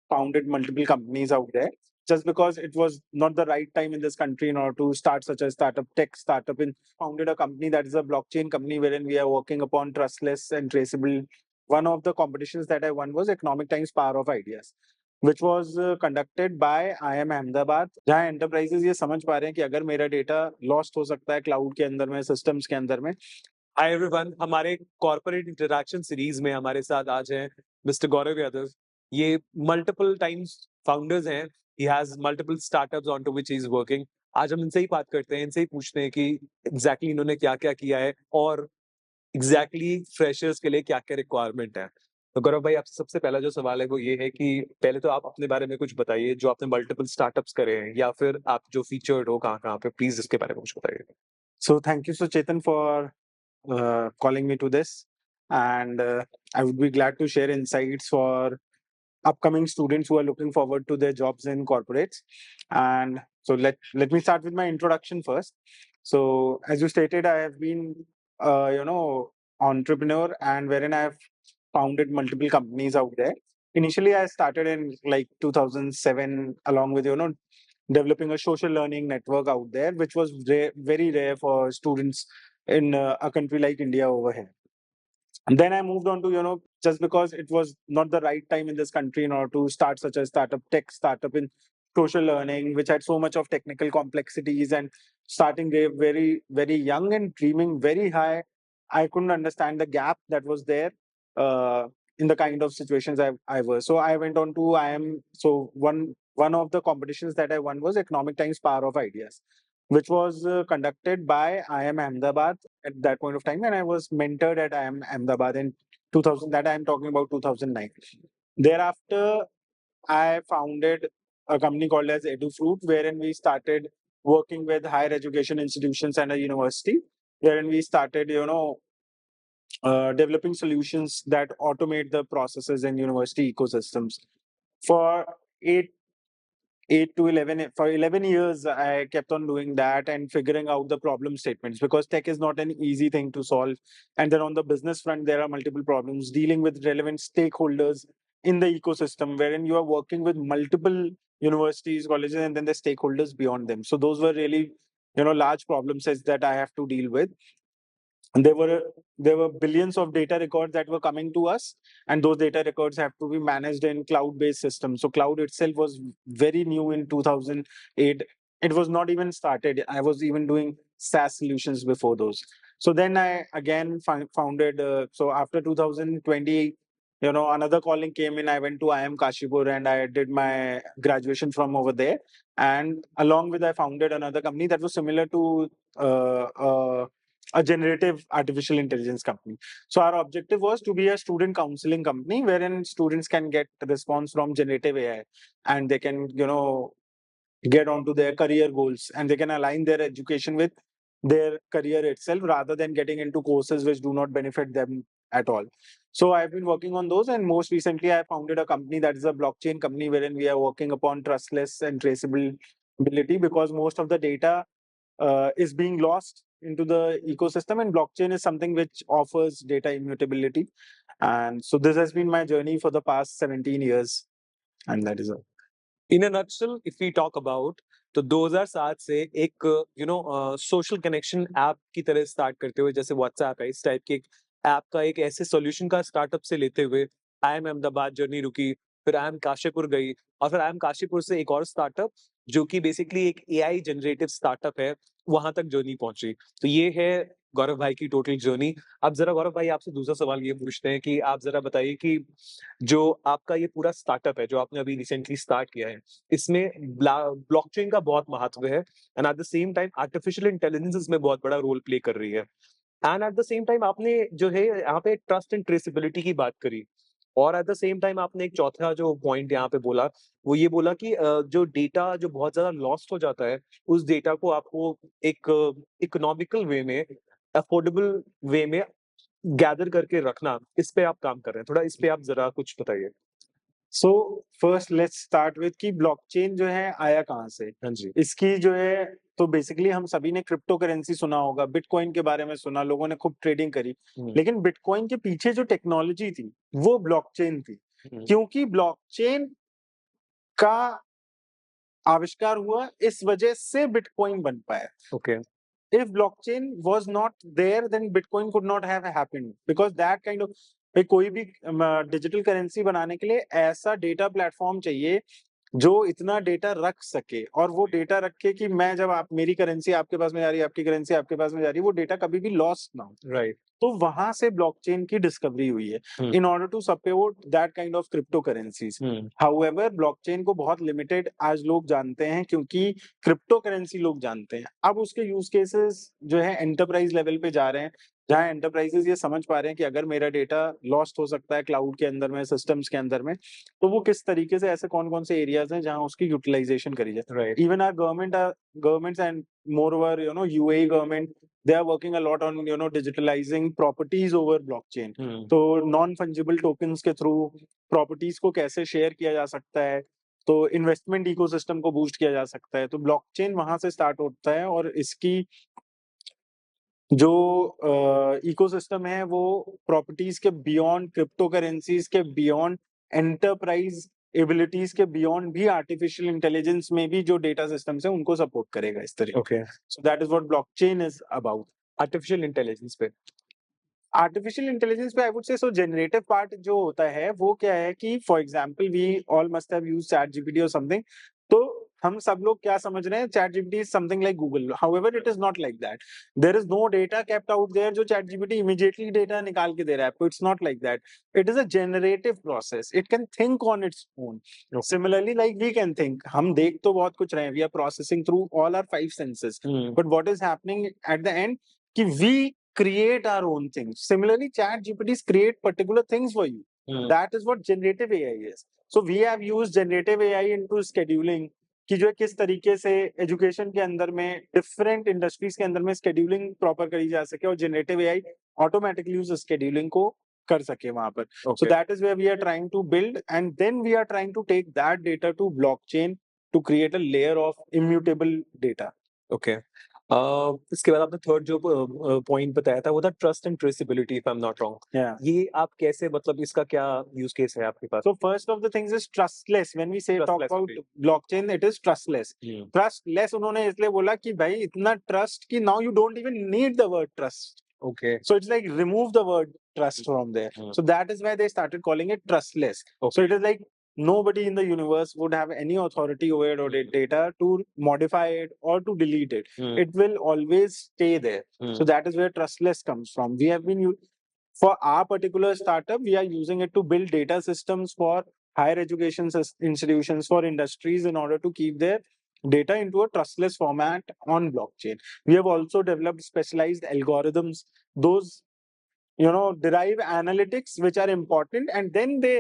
founded multiple companies out there just because it was not the right time in this country in order to start such a startup, tech startup, and founded a company that is a blockchain company wherein we are working upon trustless and traceable. One of the competitions that I won was Economic Times Power of Ideas, which was conducted by IIM Ahmedabad, जहाँ enterprises ये समझ पा रहे हैं कि अगर मेरा data lost हो सकता है क्लाउड के अंदर में, सिस्टम्स के अंदर में। हाय एवरीवन, हमारे कॉर्पोरेट इंटरेक्शन सीरीज में हमारे साथ आज हैं मिस्टर गौरव यादव। ये मल्टीपल टाइम्स फाउंडर्स हैं, he has multiple startups on to which he is working. आज हम इनसे ही बात करते हैं, इनसे ही पूछते हैं कि एग्जैक्टली इन्होंने क्या क्या किया है और एग्जैक्टली फ्रेशर्स के लिए क्या क्या रिक्वायरमेंट है। तो गौरव भाई, आपसे सबसे पहला जो सवाल है वो ये है कि पहले तो आप अपने बारे में कुछ बताइए, जो आपने मल्टीपल स्टार्टअप्स करे हैं या फिर आप जो फीचर्ड हो कहाँ कहाँ पे, प्लीज इसके बारे में कुछ बताइए। So thank you, so Chetan, for calling me to this, and I would be glad to share insights for upcoming students who are looking forward to their jobs in corporates. And so let me start with my introduction first. So as you stated, I have been entrepreneur, and wherein I have founded multiple companies out there. Initially I started in like 2007 along with developing a social learning network out there, which was very rare for students in a country like India over here. And then I moved on to, just because it was not the right time in this country in order to start such a startup, tech startup in social learning, which had so much of technical complexities, and starting very, very young and dreaming very high, I couldn't understand the gap that was there uh, in the kind of situations I was. So I went on to IIM. So one of the competitions that I won was Economic Times Power of Ideas, which was conducted by IIM Ahmedabad at that point of time, and I was mentored at IIM Ahmedabad in 2000. That I am talking about 2009. Thereafter, I founded a company called as Edufruit, wherein we started working with higher education institutions and a university, wherein we started, developing solutions that automate the processes in university ecosystems. For 11 years, I kept on doing that and figuring out the problem statements, because tech is not an easy thing to solve. And then on the business front, there are multiple problems dealing with relevant stakeholders in the ecosystem, wherein you are working with multiple universities, colleges, and then the stakeholders beyond them. So those were really, large problem sets that I have to deal with. And there were billions of data records that were coming to us, and those data records have to be managed in cloud-based systems. So cloud itself was very new in 2008. It was not even started. I was even doing SaaS solutions before those. So then I again founded. So after 2020, another calling came in. I went to IIM Kashipur and I did my graduation from over there. And along with, I founded another company that was similar to a generative artificial intelligence company. So our objective was to be a student counseling company wherein students can get response from generative AI, and they can, get onto their career goals, and they can align their education with their career itself rather than getting into courses which do not benefit them at all. So I've been working on those, and most recently I founded a company that is a blockchain company wherein we are working upon trustless and traceability, because most of the data is being lost into the ecosystem, and blockchain is something which offers data immutability. And so this has been my journey for the past 17 years, and that is all. In a nutshell if we talk about, तो 2007 से एक social connection app की तरह start करते हुए, जैसे WhatsApp है, इस टाइप के एक ऐप का एक ऐसे सॉल्यूशन का स्टार्टअप से लेते हुए IIM अहमदाबाद जर्नी रुकी, फिर IIM काशीपुर गई, और फिर IIM काशीपुर से एक और स्टार्टअप जो कि बेसिकली एक AI जनरेटिव स्टार्टअप है, वहां तक जर्नी पहुंची। तो ये है गौरव भाई की टोटल जर्नी। अब जरा गौरव भाई आपसे दूसरा सवाल ये पूछते हैं कि आप जरा बताइए कि जो आपका ये पूरा स्टार्टअप है जो आपने अभी रिसेंटली स्टार्ट किया है, इसमें ब्लॉकचेन का बहुत महत्व है, and at the same time artificial intelligence इसमें बहुत बड़ा रोल प्ले कर रही है, and at the same time आपने जो है यहाँ पे ट्रस्ट एंड ट्रेसेबिलिटी की बात करी, और एट द सेम टाइम आपने एक चौथा जो पॉइंट यहाँ पे बोला, वो ये बोला कि जो डेटा जो बहुत ज्यादा लॉस्ट हो जाता है, उस डेटा को आपको एक इकोनॉमिकल वे में, अफोर्डेबल वे में गैदर करके रखना, इस पे आप काम कर रहे हैं। थोड़ा इस पे आप जरा कुछ बताइए। So first let's start with कि ब्लॉकचेन जो है आया कहाँ से। हाँ जी। इसकी जो है, तो बेसिकली हम सभी ने क्रिप्टो करेंसी सुना होगा, बिटकॉइन के बारे में सुना, लोगों ने खूब ट्रेडिंग करी, लेकिन बिटकॉइन के पीछे जो टेक्नोलॉजी थी वो ब्लॉकचेन थी, क्योंकि ब्लॉकचेन का आविष्कार हुआ, इस वजह से बिटकॉइन बन पाया। Okay. If blockchain was not there, then Bitcoin could not have happened because that kind of कोई भी डिजिटल करेंसी बनाने के लिए ऐसा डेटा प्लेटफॉर्म चाहिए जो इतना डेटा रख सके, और वो डेटा रखे कि मैं जब आप मेरी करेंसी आपके पास में जा रही है, आपकी करेंसी आपके पास में जा रही है, वो डेटा कभी भी लॉस्ट ना हो। Right. तो वहां से ब्लॉकचेन की डिस्कवरी हुई है in order to support that kind of cryptocurrencies. However blockchain को बहुत लिमिटेड आज लोग जानते हैं, क्योंकि क्रिप्टो करेंसी लोग जानते हैं। अब उसके यूज केसेस जो है एंटरप्राइज लेवल पे जा रहे हैं, जहां एंटरप्राइजेस ये समझ पा रहे हैं कि अगर मेरा डेटा लॉस्ट हो सकता है क्लाउड के अंदर में, सिस्टम्स के अंदर में, तो वो किस तरीके से, ऐसे कौन कौन से एरियाज हैं जहां उसकी यूटिलाइजेशन करी जाए। Right. Even our governments and moreover, UAE government, they are working a lot on digitalizing properties over blockchain. तो नॉन फंजिबल टोकन्स के थ्रू प्रॉपर्टीज को कैसे शेयर किया जा सकता है, तो इन्वेस्टमेंट इकोसिस्टम को बूस्ट किया जा सकता है। तो ब्लॉकचेन वहां से स्टार्ट होता है, और इसकी जो इकोसिस्टम है वो प्रॉपर्टीज के बियॉन्ड, क्रिप्टो करेंसीज के बियॉन्ड, एंटरप्राइज एबिलिटीज के बियॉन्ड भी आर्टिफिशियल इंटेलिजेंस में भी जो डेटा सिस्टम्स है उनको सपोर्ट करेगा इस तरीके। Okay. So that is what blockchain is about. Artificial intelligence पे आर्टिफिशियल इंटेलिजेंस पे I would say, so generative part जो होता है वो क्या है कि for example we all must have used ChatGPT और समथिंग। तो हम सब लोग क्या समझ रहे हैं, ChatGPT is something like Google. However it is not like that. There is no data kept out there जो चैट जीपीटी इमीडिएटली डेटा निकाल के दे रहा है आपको। It's not like that. It is a generative process. It can think on its own. Similarly like we can think. हम देख तो बहुत कुछ रहे हैं, we are processing through all our 5 senses, but what is happening at the end कि we create our own things. Similarly, chat GPTs create particular things for you. That is what generative AI is. So we have used generative AI into scheduling, कि जो है किस तरीके से education के अंदर में डिफरेंट इंडस्ट्रीज के अंदर में स्केड्यूलिंग प्रॉपर करी जा सके, और जनरेटिव एआई ऑटोमेटिकली उस स्केड्यूलिंग को कर सके वहां पर। So that is where we are trying to build, and then we are trying to take that data to blockchain to create a layer of immutable data. Okay. इसके बाद आपने third जो पॉइंट बताया था वो था trust and traceability, if I am not wrong. Yeah. ये आप कैसे, मतलब इसका क्या यूज केस है आपके पास? So first of the things is trustless. When we say talk Trustless, about okay. blockchain, it is trustless. Trustless उन्होंने इसलिए बोला कि भाई इतना ट्रस्ट कि now you don't even need the word trust. Okay. So it's like remove the word trust from there. So that is why they started calling it trustless. Okay. So it is like nobody in the universe would have any authority over your data to modify it or to delete it. It will always stay there. So that is where trustless comes from. We have been for our particular startup, we are using it to build data systems for higher education institutions, for industries, in order to keep their data into a trustless format on blockchain. We have also developed specialized algorithms. Those, derive analytics which are important, and then they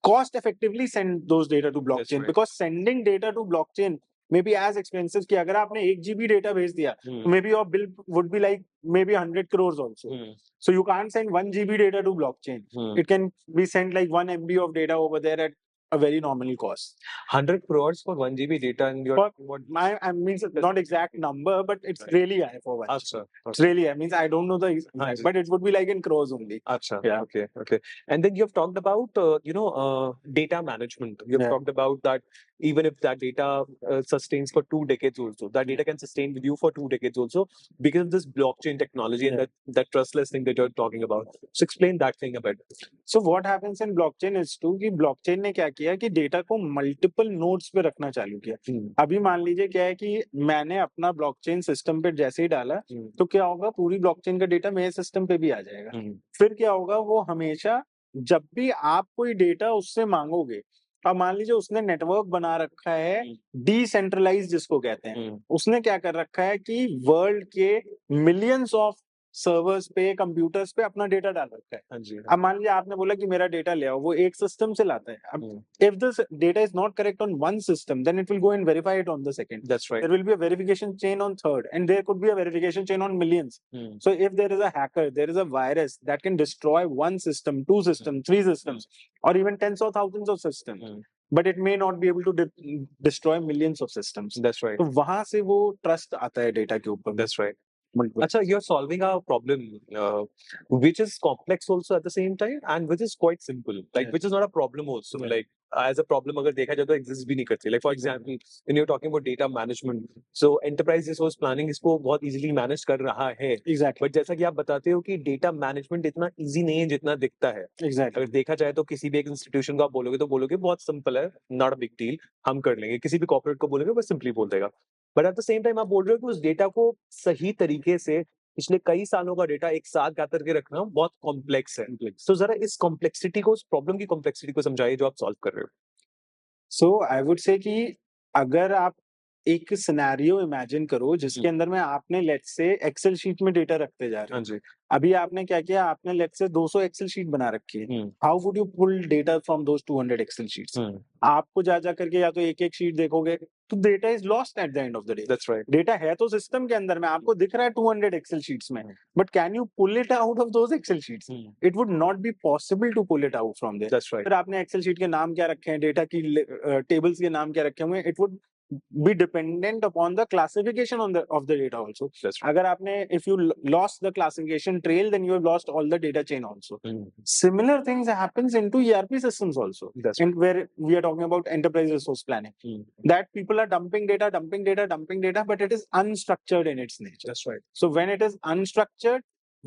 cost effectively send those data to blockchain. right. Because sending data to blockchain may be as expensive कि अगर आपने 1 GB data भेज दिया, तो maybe your bill would be like maybe 100 crores also. So you can't send 1 GB data to blockchain. It can be sent like 1 MB of data over there at a very nominal cost. 100 crores for 1 GB data in your what? I mean, not exact number, but it's Right. really high for 1 GB. Acha, It's really high. Means I don't know the exact, but it would be like in crores only. Acha. Yeah. Okay. And then you have talked about data management. You have Yeah. talked about that even if that data sustains for 2 decades also, that data can sustain with you for 2 decades also because of this blockchain technology and that trustless thing that you're talking about. So explain that thing a bit. So what happens in blockchain is too कि blockchain ने क्या किया कि data को multiple nodes पे रखना चालू किया। अभी मान लीजिए क्या है कि मैंने अपना ब्लॉकचेन सिस्टम पे जैसे ही डाला, तो क्या होगा, पूरी ब्लॉकचेन का डेटा मेरे सिस्टम पे भी आ जाएगा। फिर क्या होगा, वो हमेशा जब भी आप कोई डेटा उससे मांगोगे, अब मान लीजिए उसने नेटवर्क बना रखा है डिसेंट्रलाइज जिसको कहते हैं, उसने क्या कर रखा है कि वर्ल्ड के मिलियंस ऑफ सर्वर्स पे, कंप्यूटर्स पे अपना डेटा डाल रखा है। अब मान लीजिए आपने बोला कि मेरा डेटा ले आओ, वो एक सिस्टम से लाता है। अब if the data is not correct on one system, then it will go and verify it on the second. That's right. There will be a verification chain on third, and there could be a verification chain on millions. So if there is a hacker, there is a virus that can destroy one system, two systems, three systems, or even tens of thousands of systems. But it may not be able to destroy millions of systems. That's right. तो वहां से वो trust आता है data के ऊपर। That's right. Acha, you're solving a problem which is complex also at the same time and which is quite simple, like which is not a problem also. Like as a problem अगर देखा जाए तो exist भी नहीं करती. Like for example when you are talking about data management, so enterprise resource planning इसको बहुत easily manage कर रहा है. एग्जैक्टली बट जैसा कि आप बताते हो कि डेटा मैनेजमेंट इतना इजी नहीं है जितना दिखता है. एग्जैक्टली अगर देखा जाए तो किसी भी एक इंस्टीट्यूशन को आप बोलोगे तो बोलोगे बहुत सिंपल है, नॉट अ बिग डील, हम कर लेंगे. किसी भी कॉर्पोरेट को बोलोगे बस सिंपली बोल देगा. But at the same time आप बोल रहे हो कि उस डेटा को सही तरीके से पिछले कई सालों का डेटा एक साथ गाकर के रखना बहुत कॉम्प्लेक्स है. तो जरा इस कॉम्प्लेक्सिटी को, उस प्रॉब्लम की कॉम्प्लेक्सिटी को समझाइए जो आप सॉल्व कर रहे हो. सो आई वुड से कि अगर आप एक सिनेरियो इमेजिन करो जिसके अंदर में आपने लेट्स से एक्सेल शीट में डेटा रखते जा रहे हाँ हो. जी. अभी आपने क्या किया, आपने लेट्स से 200 एक्सेल शीट बना रखी है. How would you pull data from those 200 Excel sheets? आपको जा करके या तो एक एक शीट देखोगे तो data is lost eight the end of the day. That's right. Data है तो सिस्टम के अंदर में, आपको दिख रहा है 200 एक्सेल शीट्स में, but can you pull it out of those Excel sheets? It would not be possible to pull it out from there. That's right. फिर आपने एक्सेल शीट के नाम क्या रखे हैं, डेटा की टेबल्स के नाम क्या रखे हुए हैं, it would be dependent upon the classification of the data also. That's right. अगर आपने if you lost the classification trail, then you have lost all the data chain also. Similar things happens into ERP systems also. That's and where we are talking about enterprise resource planning, that people are dumping data, but it is unstructured in its nature. That's right. So when it is unstructured,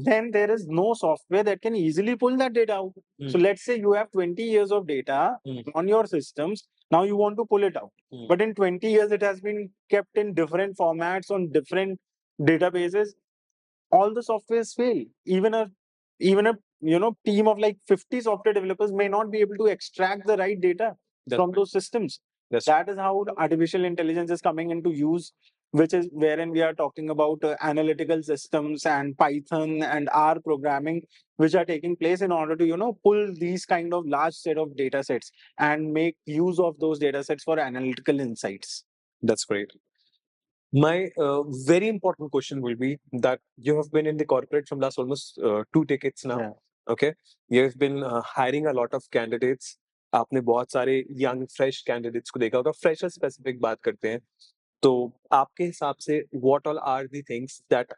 then there is no software that can easily pull that data out. So let's say you have 20 years of data on your systems. Now you want to pull it out. But in 20 years, it has been kept in different formats on different databases. All the softwares fail. Even a team of like 50 software developers may not be able to extract the right data from those systems. That is how artificial intelligence is coming into use, which is wherein we are talking about analytical systems and Python and R programming, which are taking place in order to pull these kind of large set of data sets and make use of those data sets for analytical insights. That's great. My very important question will be that you have been in the corporate from last almost 2 decades now. Yeah. Okay, you have been hiring a lot of candidates. आपने बहुत सारे young fresh candidates को देखा होगा. Fresher specific बात करते हैं. तो आपके हिसाब से what all are the things that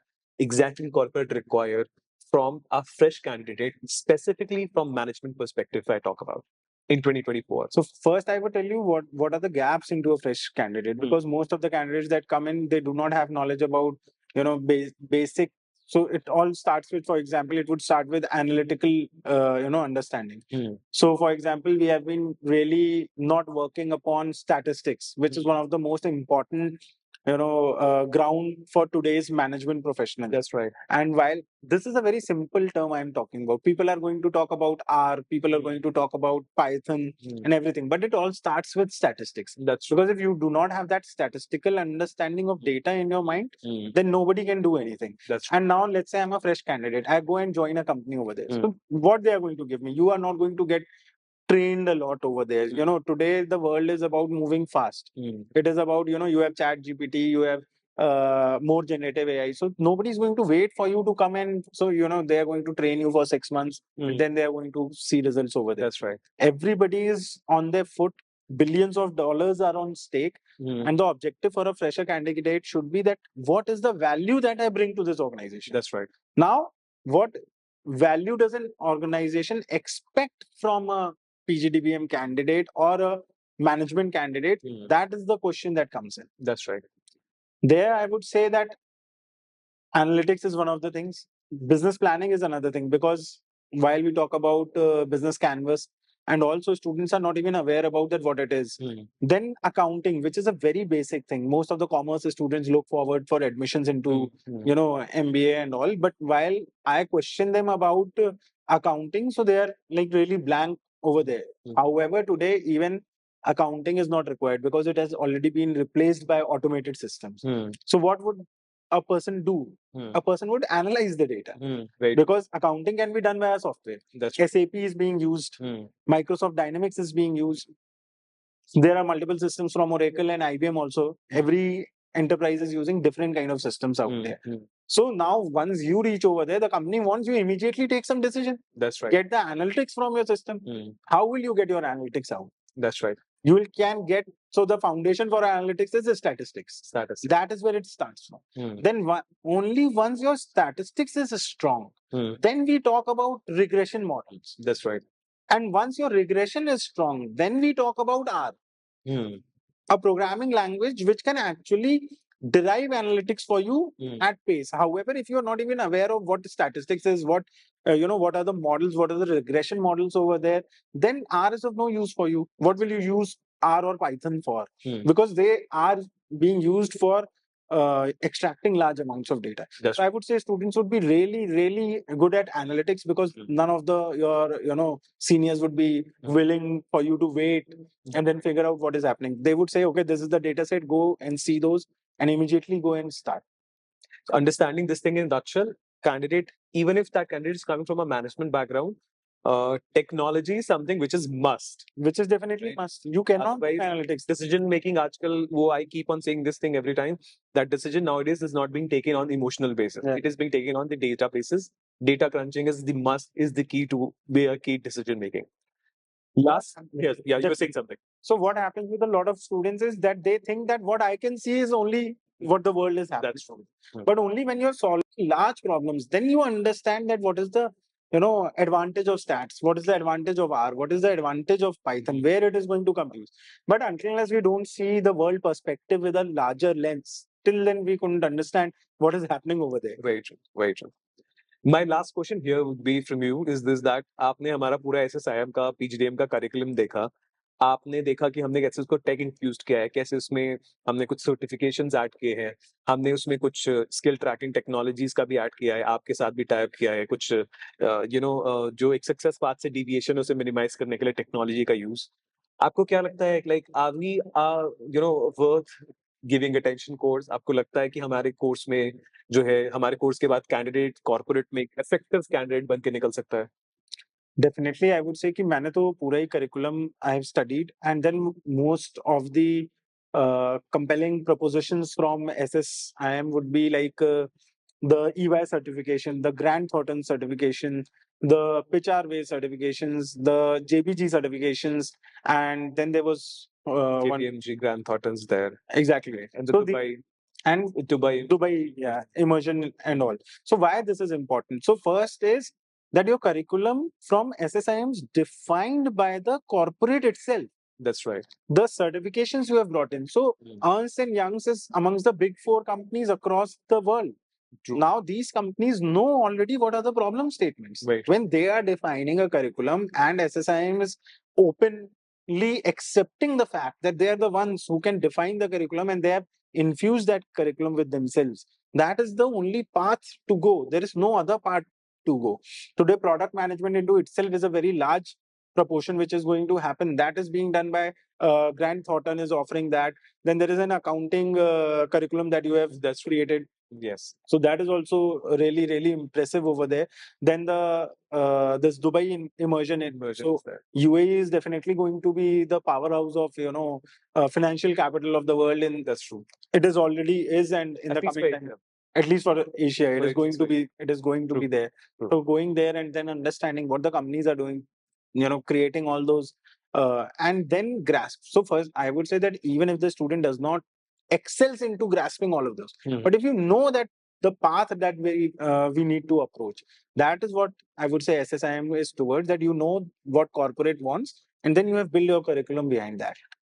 exactly corporate require from a fresh candidate, specifically from management perspective, if I talk about in 2024? So first, I would tell you what are the gaps into a fresh candidate, because most of the candidates that come in, they do not have knowledge about basic. So it all starts with, for example, it would start with analytical understanding. So for example, we have been really not working upon statistics, which is one of the most important ground for today's management professional. That's right. And while this is a very simple term I'm talking about, people are going to talk about R, people are going to talk about Python and everything, but it all starts with statistics. That's true. Because if you do not have that statistical understanding of data in your mind, then nobody can do anything. That's true. And now let's say I'm a fresh candidate, I go and join a company over there. So what they are going to give me, you are not going to get trained a lot over there. Today the world is about moving fast. It is about, you have chat GPT, you have more generative AI. So nobody's going to wait for you to come in. So, they are going to train you for 6 months. Then they are going to see results over there. That's right. Everybody is on their foot. Billions of dollars are on stake. And the objective for a fresher candidate should be that what is the value that I bring to this organization? That's right. Now, what value does an organization expect from a PGDBM candidate or a management candidate? That is the question that comes in. That's right. There, I would say that analytics is one of the things. Business planning is another thing, because while we talk about business canvas, and also students are not even aware about that what it is. Then accounting, which is a very basic thing. Most of the commerce students look forward for admissions into MBA and all. But while I question them about accounting, so they are like really blank over there. However, today even accounting is not required because it has already been replaced by automated systems. So what would a person do? A person would analyze the data, Right. because accounting can be done via software. That's right. SAP is being used, Microsoft Dynamics is being used. There are multiple systems from Oracle and IBM also. Every enterprise is using different kind of systems out there. So now once you reach over there, the company wants you immediately take some decision. That's right. Get the analytics from your system. How will you get your analytics out? That's right. You can get, so the foundation for analytics is the statistics. That is where it starts from. Then only once your statistics is strong, then we talk about regression models. That's right. And once your regression is strong, then we talk about R, a programming language which can actually derive analytics for you at pace. However, if you're not even aware of what statistics is, what are the models, what are the regression models over there, then R is of no use for you. What will you use R or Python for? Because they are being used for extracting large amounts of data. So I would say students would be really, really good at analytics, because none of your seniors would be willing for you to wait and then figure out what is happening. They would say, okay, this is the data set, go and see those and immediately go and start. So understanding this thing in a nutshell, candidate, even if that candidate is coming from a management background, technology is something which is must. Which is definitely Right. must. You cannot do Otherwise, analytics. Decision making, aajkal, I keep on saying this thing every time, that decision nowadays is not being taken on emotional basis. Yeah. It is being taken on the data basis. Data crunching is the must, is the key to be a key decision making. Last, yes, yeah, you were saying something. So what happens with a lot of students is that they think that what I can see is only what the world is happening. That's true. But only when you're solving large problems, then you understand that what is the advantage of stats, what is the advantage of R, what is the advantage of Python, where it is going to come use. But until unless we don't see the world perspective with a larger lens, till then we couldn't understand what is happening over there. Very true. Very true. My last question here would be from you is this, that आपने हमारा पूरा SSIM का PGDM का curriculum देखा, आपने देखा कि हमने कैसे उसको टेक इन्फ्यूज किया है, कैसे उसमें हमने कुछ सर्टिफिकेशंस ऐड किए हैं, हमने उसमें कुछ स्किल ट्रैकिंग टेक्नोलॉजीज का भी ऐड किया है, आपके साथ भी टाइप किया है, कुछ जो एक सक्सेस पाथ से डिविएशन उसे मिनिमाइज करने के लिए टेक्नोलॉजी का यूज. आपको क्या लगता है, like are we worth giving attention course? आपको लगता है कि हमारे कोर्स में जो है, हमारे कोर्स के बाद कैंडिडेट कॉर्पोरेट में इफेक्टिव कैंडिडेट बन के निकल सकता है? Definitely, I would say कि मैंने तो पूरा ही curriculum I have studied, and then most of the compelling propositions from SSIM would be like the EY certification, the Grant Thornton certification, the Pitch Our Way certifications, the JBG certifications, and then there was one KPMG, Grant Thornton's there. exactly, And the So Dubai, and Dubai, yeah, immersion and all. So why this is important? So first is that your curriculum from SSIM is defined by the corporate itself. that's right. The certifications you have brought in. So Ernst and Young's is amongst the big four companies across the world. True. Now these companies know already what are the problem statements. Right. When they are defining a curriculum, and SSIM is openly accepting the fact that they are the ones who can define the curriculum, and they have infused that curriculum with themselves. That is the only path to go. There is no other path to go. Today, product management into itself is a very large proportion which is going to happen. That is being done by Grant Thornton is offering that. Then there is an accounting curriculum that you have that's created. Yes. So that is also really, really impressive over there. Then the this Dubai immersion. So UAE is definitely going to be the powerhouse of financial capital of the world. In That's true. It is already is, and in the coming time, at least for Asia, it is going to be. It is going to be there. So going there and then understanding what the companies are doing, creating all those, and then grasp. So first, I would say that even if the student does not excels into grasping all of those, but if you know that the path that we need to approach, that is what I would say SSIM is towards. That what corporate wants, and then you have built your curriculum behind that.